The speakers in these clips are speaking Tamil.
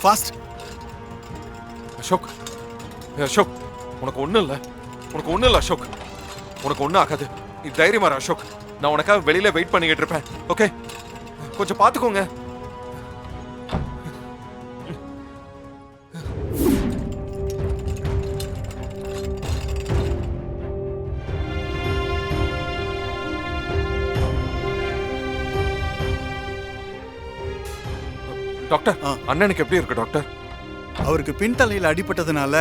ஃபாஸ்ட். அசோக், அசோக், உனக்கு ஒண்ணும் இல்ல அசோக், உனக்கு ஒண்ணும் ஆகாது. நீ தைரியமா இரு அசோக். நான் உனக்காக வெளியில வெயிட் பண்ணிக்கிட்டு இருப்பேன். ஓகே, கொஞ்சம் பாத்துக்கோங்க. டாக்டர், அண்ணனுக்கு எப்படி இருக்கு டாக்டர்? அவருக்கு பின்தலையில் அடிபட்டதுனால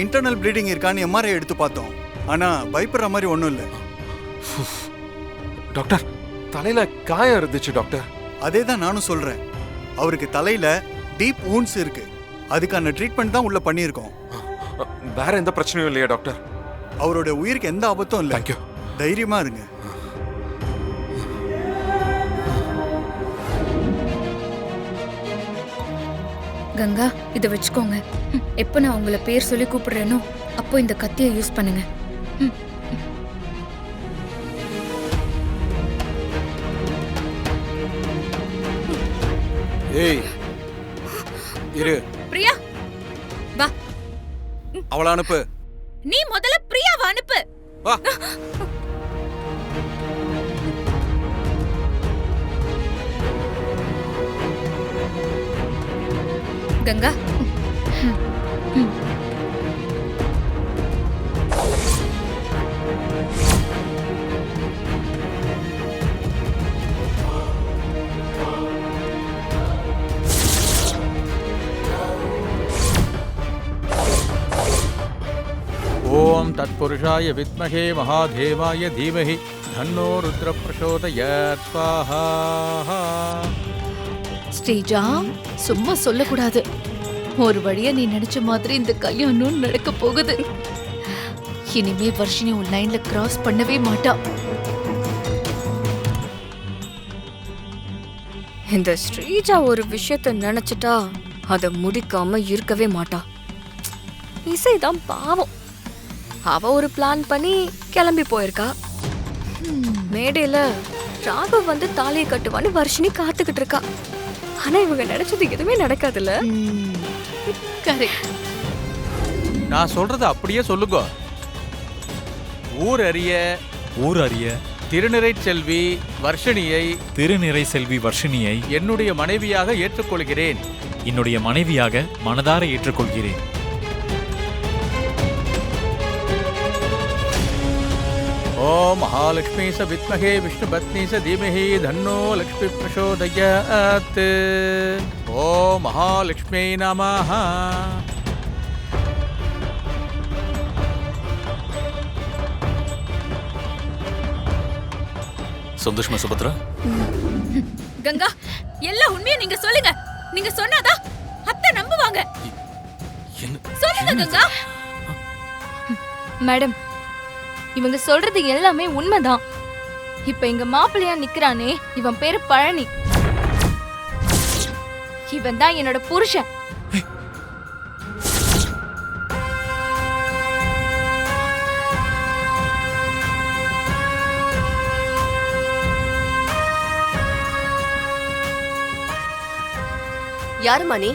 இன்டர்னல் ப்ளீடிங் இருக்கான்னு எம்ஆர்ஐ எடுத்து பார்த்தோம். ஆனா பயப்படுற மாதிரி ஒன்றும் இல்லை. டாக்டர், தலையில காயம் இருந்துச்சு டாக்டர். அதே தான் நானும் சொல்றேன். அவருக்கு தலையில டீப் வூண்ட்ஸ் இருக்கு. அதுக்கான ட்ரீட்மெண்ட் தான் உள்ள பண்ணியிருக்கோம். வேற எந்த பிரச்சனையும் இல்லையா டாக்டர்? அவரோட உயிருக்கு எந்த ஆபத்தும் இல்லை. தேங்க்யூ. தைரியமா இருங்க. கங்கா, இதை வச்சுக்கோங்க. எப்போ நான் உங்களை பேர் சொல்லி கூப்பிடுறேனோ அப்போ இந்த கத்தியை யூஸ் பண்ணுங்க. ஏய் இரு. பிரியா, வா. அவளை அனுப்பு. நீ முதல்ல பிரியாவை அனுப்பு. வா. கங்கா, ஓம் தத்புருஷாய வித்மஹே மகாதேவாய தீமஹி தன்னோ ருத்ர பிரசோதயாத் ஸ்வாஹா. ஸ்ரீஜா, சும்மா சொல்லக்கூடாது. ஒரு வழியா நீ நினைச்ச மாதிரி இந்த கல்யாணம் நடக்க போகுது. இனிமே வர்ஷினி உன் லைன்ல கிராஸ் பண்ணவே மாட்டா. இந்த ஸ்ரீஜா ஒரு விஷயத்த நினைச்சிட்டா அதை முடிக்காம இருக்கவே மாட்டா. இசைதான் பாவம். அவ ஒரு பிளான் பண்ணி கிளம்பி போயிருக்கா. மேடையில ராகவ் வந்து தாலியை கட்டுவான்னு வர்ஷினி காத்துக்கிட்டு இருக்கா. ஆனா இவங்க நினைச்சது எதுவுமே நடக்காதுல்ல. கரெக்ட். நான் சொல்றது அப்படியே சொல்லுங்க. ஊர் அறிய திருநிறை செல்வி வர்ஷினியை என்னுடைய மனைவியாக ஏற்றுக்கொள்கிறேன். என்னுடைய மனைவியாக மனதார ஏற்றுக்கொள்கிறேன். ஓம் மகாலட்சுமி ச வித்மஹே விஷ்ணு பத்னி ச தீமஹி தன்னோ லக்ஷ்மி பிரசோதயாத். ஓம் மகாலட்சுமி நமஹ. சந்தோஷமா சுபத்ரா? கங்கா, எல்லா உண்மையும் நீங்க சொல்லுங்க. நீங்க சொன்னாதான் அத்தை நம்புவாங்க. சொல்லுங்க கங்கா. மேடம், இவங்க சொல்றது எல்லாமே உண்மைதான். இப்ப எங்க மாப்பிள்ளையா நிக்கிறானே, இவன் பேரு பழனி. இவன் தான் என்னோட புருஷன். யாருமா நீ?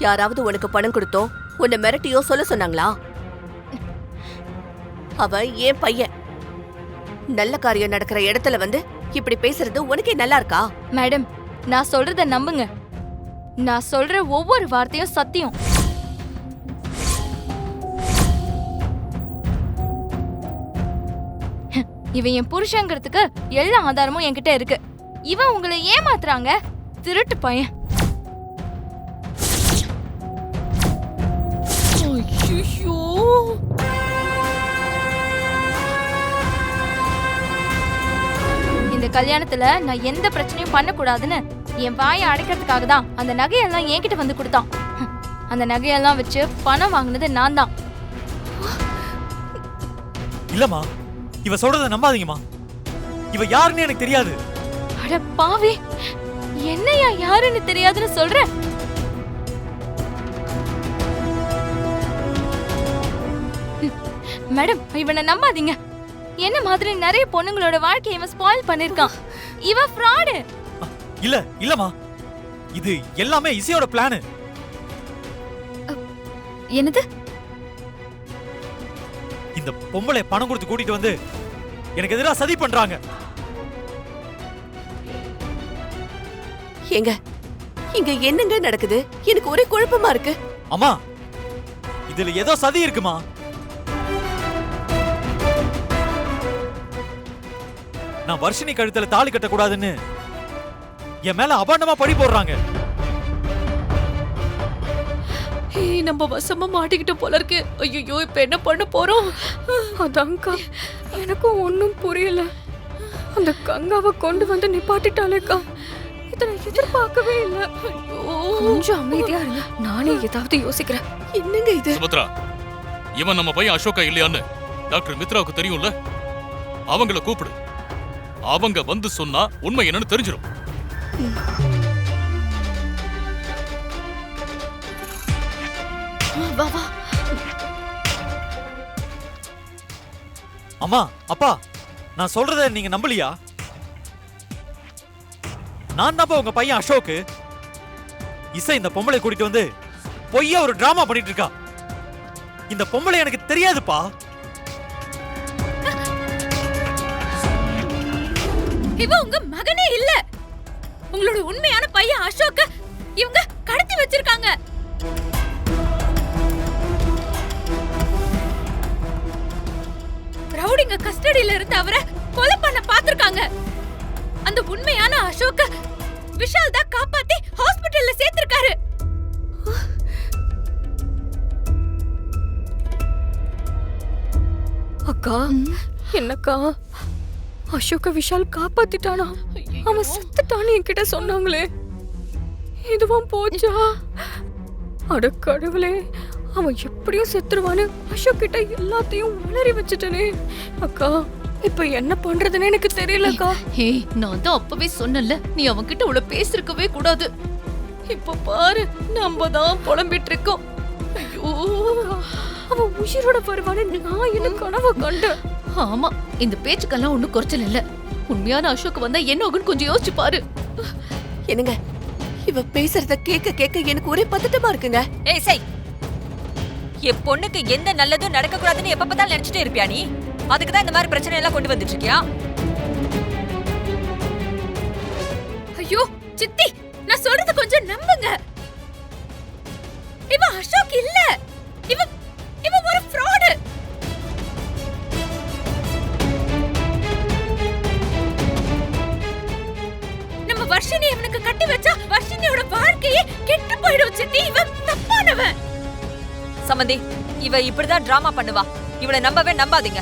யாராவது உனக்கு பணம் கொடுத்தோ உன்னை மிரட்டியோ சொல்ல சொன்னாங்களா? அவ ஏன் பையன். நல்ல காரியம் நடக்கிற இடத்துல வந்து இப்படி பேசுறது உனக்கே நல்லா இருக்கா? மேடம், நான் சொல்றத நம்புங்க. நான் சொல்ற ஒவ்வொரு வார்த்தையும் சத்தியம். இவன் என் புருஷங்கிறதுக்கு எல்லா ஆதாரமும் என்கிட்ட இருக்கு. இவன் உங்களை ஏமாத்துறாங்க. திருட்டு பையன். இந்த கல்யாணத்துல நான் எந்த பிரச்சனையும் பண்ணக்கூடாதுன்னு என் வாயை அடைக்கிறதுக்காக தான் அந்த நகையெல்லாம் என்கிட்ட வந்து கொடுத்தான். அந்த நகையெல்லாம் வச்சு பணம் வாங்கினது நான் தான். இல்லம்மா, இவ சொல்றத நம்பாதீங்கம்மா. இவ யாருன்னு எனக்கு தெரியாது. அட பாவி, என்னையா யாருன்னு தெரியாதுன்னு சொல்ற? மேடம், இவனை நம்பாதீங்க. என்ன மாதிரி நிறைய பொண்ணுங்களோட வாழ்க்கையை இவன் ஸ்பாயில் பண்ணிருக்கான். இவன் ஃப்ராடு. இல்லம்மா, இது எல்லாமே இசையோட பிளான். என்னது? இந்த பொம்பளை பணம் கொடுத்து கூட்டிட்டு வந்து எனக்கு எதிராக சதி பண்றாங்க. ஏங்க இங்க என்னங்க நடக்குது? எனக்கு ஒரே குழப்பமா இருக்கு. அம்மா, இதுல ஏதோ சதி இருக்குமா? நான் வர்ஷினி கழுத்துல தாலி கட்ட கூடாதுன்னு என் மேல அபாண்டமா பழி போடுறாங்க. நம்ம வசமா மாட்டிக்கிட்டோம் போல இருக்கு. ஐயோ, இப்ப என்ன பண்ண போறோம்? அதான்க்கா எனக்கும் ஒன்றும் புரியல. அந்த கங்காவை கொண்டு வந்து நிப்பாட்டிட்டாலேக்கா. இதை நான் எதிர்பார்க்கவே இல்லை. கொஞ்சம் அமைதியா இருங்க, நானே ஏதாவது யோசிக்கிறேன். என்னங்க இது? சுபத்ரா, இவன் நம்ம பையன் அசோகா இல்லையான்னு டாக்டர் மித்ராவுக்கு தெரியும்ல. அவங்கள கூப்பிடு. அவங்க வந்து சொன்னா உண்மை என்னன்னு தெரிஞ்சிடும். வா வா. அம்மா, அப்பா, நான் சொல்றத நீங்க நம்பலையா? நான் தான்ப்பா உங்க பையன் அசோக். இசை இந்த பொம்பளை கூட்டிட்டு வந்து பொய்யா ஒரு டிராமா பண்ணிட்டு இருக்கா. இந்த பொம்பளை எனக்கு தெரியாதுப்பா. இவ உங்க மகனே இல்ல. உங்களோட உண்மையான பையன் அசோக் இவங்க கடத்தி வச்சிருக்காங்க. ரவுடிங்க கஸ்டடியில இருந்து அவரை கொலை பண்ண பாத்துருக்காங்க. அந்த உண்மையான அசோக் விஷால் தான் காப்பாத்தி ஹாஸ்பிடல்ல சேர்த்திருக்காரு. அக்கா, என்னக்கா அசோக விஷால் காப்பாத்திட்டானா? அவன் செத்துட்டான்னு என்கிட்ட சொன்னாங்களே, இதுவும் போச்சா? அட கடவுளே, அவன் எப்படியும் செத்துருவான்னு அசோக் கிட்ட எல்லாத்தையும் உளறி வச்சுட்டனே. அக்கா, இப்ப என்ன பண்றதுன்னு எனக்கு தெரியலக்கா. ஏய், நான் தான் அப்பவே சொன்னல, நீ அவன்கிட்ட உள்ள பேசிருக்கவே கூடாது. இப்ப பாரு, நம்ம தான் புலம்பிட்டு இருக்கோம். ஐயோ, அவன் உயிரோட வருவான்னு நான் என்ன கனவு கண்டேன். ஆமா, இந்த பேச்சுக்கெல்லாம் ஒண்ணும் குறைச்சல் இல்ல. உண்மையான அசோக் வந்தா என்ன ஆகுன்னு கொஞ்சம் யோசிச்சு பாரு. என்னங்க, இவ பேசுறத கேட்க கேட்க எனக்கு ஒரே பதட்டமா இருக்குங்க. ஏய் சை, என் பொண்ணுக்கு எந்த நல்லதும் நடக்க கூடாதுன்னு எப்ப பார்த்தாலும் நினைச்சிட்டே இருப்பியா நீ? அதுக்கு தான் இந்த மாதிரி பிரச்சனை எல்லாம் கொண்டு வந்துட்டு இருக்கியா? ஐயோ சித்தி, நான் சொல்றது கொஞ்சம் நம்புங்க. இவ அசோக் இல்ல. இவ ஒரு ஃப்ராட். நம்ம வர்ஷினி இவனுக்கு கட்டி வச்சா வர்ஷினியோட வாழ்க்கையே கெட்டு போயிடும் சித்தி. இவன் தப்பானவன். சம்பந்தி, இவ இப்படிதான் டிராமா பண்ணுவா. இவளை நம்பவே நம்பாதீங்க.